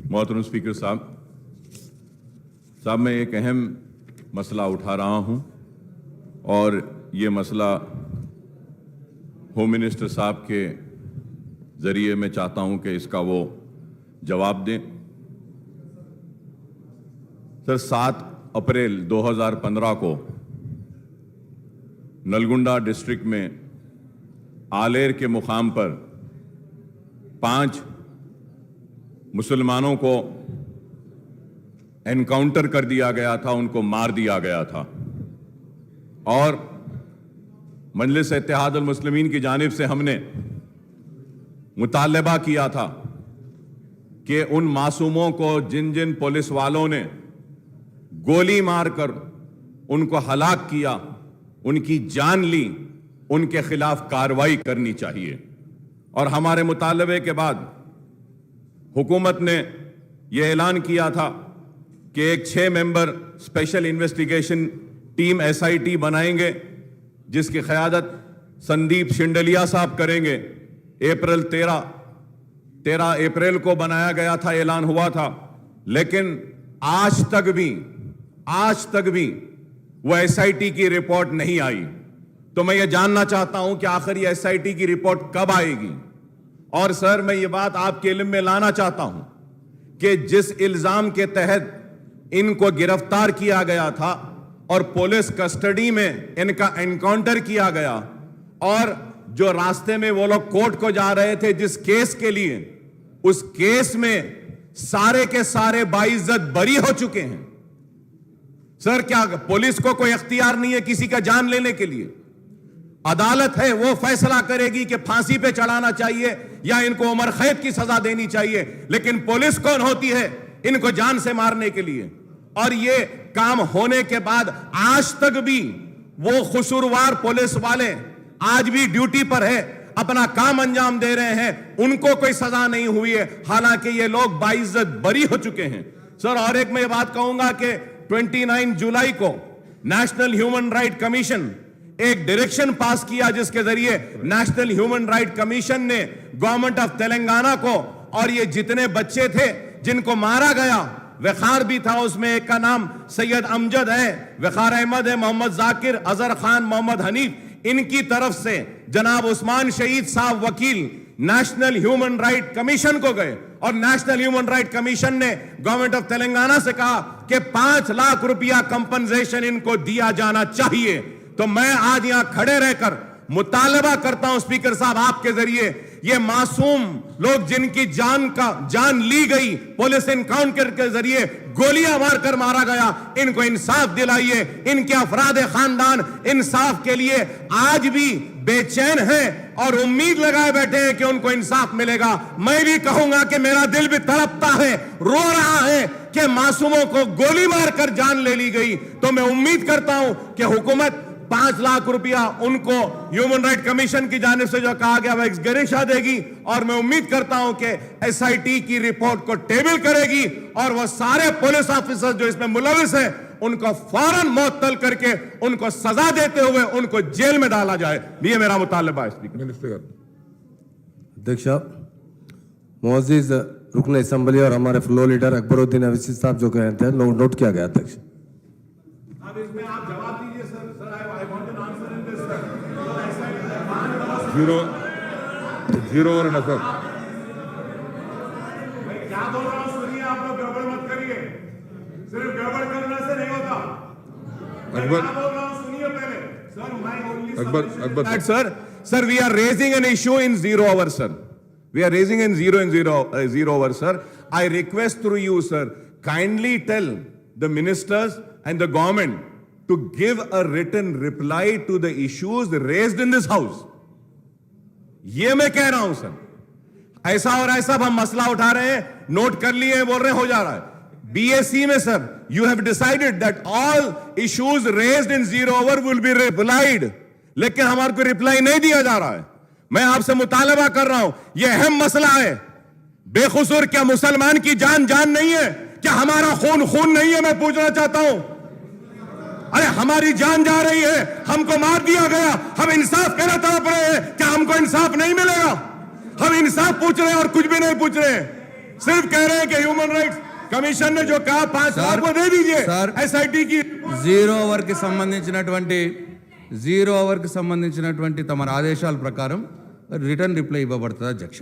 मोहतरम स्पीकर साहब मैं एक अहम मसला उठा रहा हूं और ये मसला होम मिनिस्टर साहब के ज़रिए मैं चाहता हूं कि इसका वो जवाब दें। सर 7 अप्रैल 2015 को नलगुंडा डिस्ट्रिक्ट में आलेर के मुकाम पर 5 मुसलमानों को एनकाउंटर कर दिया गया था, उनको मार दिया गया था और मजलिस इत्तेहादुल मुस्लिमीन की जानिब से हमने मुतालबा किया था कि उन मासूमों को जिन जिन पुलिस वालों ने गोली मारकर उनको हलाक किया, उनकी जान ली, उनके खिलाफ कार्रवाई करनी चाहिए। और हमारे मुतालबे के बाद हुकूमत ने यह ऐलान किया था कि एक 6 member special investigation team SIT बनाएंगे जिसकी क़यादत संदीप शिंडलिया साहब करेंगे। 13 अप्रैल को बनाया गया था, ऐलान हुआ था, लेकिन आज तक भी वो SIT की रिपोर्ट नहीं आई। तो मैं ये जानना चाहता हूं कि आखिर ये SIT की रिपोर्ट कब आएगी। और सर मैं ये बात आपके इल्म में लाना चाहता हूं कि जिस इल्जाम के तहत इनको गिरफ्तार किया गया था और पुलिस कस्टडी में इनका एनकाउंटर किया गया और जो रास्ते में वो लोग कोर्ट को जा रहे थे जिस केस के लिए, उस केस में सारे के सारे बाइज्जत बरी हो चुके हैं। सर क्या पुलिस को कोई इख्तियार नहीं है किसी का जान लेने के लिए? अदालत है, वो फैसला करेगी कि फांसी पे चढ़ाना चाहिए या इनको उम्र कैद की सजा देनी चाहिए, लेकिन पुलिस कौन होती है इनको जान से मारने के लिए? और ये काम होने के बाद आज तक भी वो कसूरवार पुलिस वाले आज भी ड्यूटी पर है, अपना काम अंजाम दे रहे हैं, उनको कोई सजा नहीं हुई है, हालांकि ये लोग बाइज्जत बरी हो चुके हैं। सर और एक मैं ये बात कहूंगा कि 29 जुलाई को नेशनल ह्यूमन राइट कमीशन एक डायरेक्शन पास किया जिसके जरिए नेशनल ह्यूमन राइट कमीशन ने गवर्नमेंट ऑफ तेलंगाना को, और ये जितने बच्चे थे जिनको मारा गया, वखार भी था उसमें, एक का नाम सैयद अमजद है, वखार अहमद है, मोहम्मद जाकिर, अजहर खान, मोहम्मद हनीफ, इनकी तरफ से जनाब उस्मान शहीद साहब वकील नेशनल ह्यूमन राइट कमीशन को गए और नेशनल ह्यूमन राइट कमीशन ने गवर्नमेंट ऑफ तेलंगाना से कहा कि 5 लाख रुपया कंपनसेशन इनको दिया जाना चाहिए। तो मैं आज यहां खड़े रहकर मुतालबा करता हूं स्पीकर साहब आपके जरिए, ये मासूम लोग जिनकी जान ली गई पुलिस एनकाउंटर के जरिए, गोलियां मारकर मारा गया, इनको इंसाफ दिलाइए। इनके अफराद खानदान इंसाफ के लिए आज भी बेचैन हैं और उम्मीद लगाए बैठे हैं कि उनको इंसाफ मिलेगा। मैं भी कहूंगा कि मेरा दिल भी तड़पता है, रो रहा है कि मासूमों को गोली मारकर जान ले ली गई। तो मैं उम्मीद करता हूं कि हुकूमत 5 लाख रुपया उनको ह्यूमन राइट कमीशन की जानिब से जो कहा गया वह एक्सग्रेशिया देगी, और मैं उम्मीद करता हूं कि SIT की रिपोर्ट को टेबल करेगी और वह सारे पुलिस ऑफिसर जो इसमें मुलविस हैं उनको फौरन मुअत्तल करके उनको सजा देते हुए उनको जेल में डाला जाए। ये मेरा मुतालबा है स्पीकर। अध्यक्ष मोअज़्ज़िज़ रुकन असेंबली और हमारे फ्लोर लीडर अकबरुद्दीन अवैसी साहब जो कहे थे नोट किया गया। अध्यक्ष इसमें आप जवाब दीजिए sir. I want an answer in this sir. Zero और नफर मैं क्या बोल रहा हूं सुनिए, आप लोग गड़बड़ मत करिए, सिर्फ गड़बड़ करने से नहीं होता। मैं क्या बोल रहा हूं सुनिए पहले सर। मैं only sir we are raising an issue in 0 hour sir. We are raising in 0 hour sir. I request through you sir, kindly tell the ministers and the government to give a written reply to the issues raised in this house. ये मैं कह रहा हूं sir, ऐसा और ऐसा हम मसला उठा रहे हैं, नोट कर लिए बोल रहे हो जा रहा है। BAC में sir you have decided that all issues raised in 0 hour will be replied, लेकिन हमारे को रिप्लाई नहीं दिया जा रहा है। मैं आपसे मुतालबा कर रहा हूं, यह अहम मसला है। बेखुसूर क्या मुसलमान की जान नहीं है? क्या हमारा खून नहीं है? मैं पूछना चाहता हूं। अरे हमारी जान जा रही है, हमको मार दिया गया, हम इंसाफ कहना तड़प रहे हैं, क्या हमको इंसाफ नहीं मिलेगा? हम इंसाफ पूछ रहे हैं और कुछ भी नहीं पूछ रहे हैं। सिर्फ कह रहे हैं कि ह्यूमन राइट्स कमीशन ने जो कहा 5 लाख वो दे दीजिए सर, एसआईटी की జీరో అవర్కి సంబంధించినటువంటి తమ ఆదేశాల ప్రకారం రిటర్న్ రిప్లై ఇవ్వబడుతుంది అధ్యక్ష.